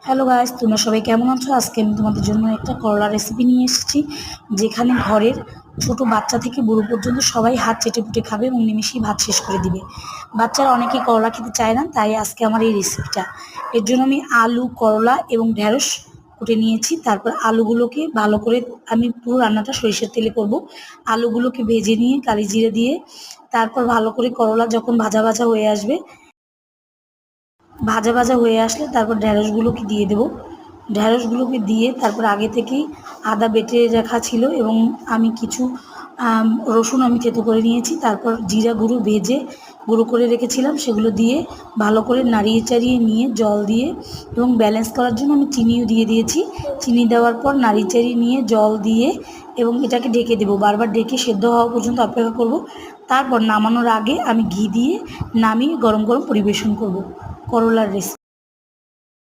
Hello guys, তোমরা সবাই কেমন আছো? আজকে আমি তোমাদের জন্য একটা করলা রেসিপি নিয়ে এসেছি, যেখানে ঘরের ছোট বাচ্চা থেকে বুড়ো পর্যন্ত সবাই হাত চেটেপুটে খাবে এবং নিমেষেই ভাত শেষ করে দিবে। বাচ্চারা অনেকে করলা খেতে চায় না, তাই আজকে আমার এই রেসিপিটা। এর জন্য আমি আলু, করলা এবং ঢেঁড়স কুটে নিয়েছি। তারপর আলুগুলোকে ভালো করে, আমি পুরো রান্নাটা সরিষার তেলে করব। আলুগুলোকে ভেজে নিয়ে কালি জিরে দিয়ে, তারপর ভালো করে করলা যখন ভাজা ভাজা হয়ে আসবে, ভাজা ভাজা হয়ে আসলে তারপর ঢ্যাঁড়সগুলোকে দিয়ে দেবো। ঢ্যাঁড়সগুলোকে দিয়ে তারপর আগে থেকেই আদা বেটে রাখা ছিল এবং আমি কিছু রসুন আমি থেতো করে নিয়েছি। তারপর জিরা গুঁড়ো ভেজে গুঁড়ো করে রেখেছিলাম, সেগুলো দিয়ে ভালো করে নাড়িয়ে চাড়িয়ে নিয়ে জল দিয়ে এবং ব্যালেন্স করার জন্য আমি চিনিও দিয়ে দিয়েছি। চিনি দেওয়ার পর নাড়িয়ে চাড়িয়ে নিয়ে জল দিয়ে এবং এটাকে ঢেকে দেবো। বারবার ঢেকে সেদ্ধ হওয়া পর্যন্ত অপেক্ষা করব। তারপর নামানোর আগে আমি ঘি দিয়ে নামিয়ে গরম গরম পরিবেশন করব করলার রেসিপি।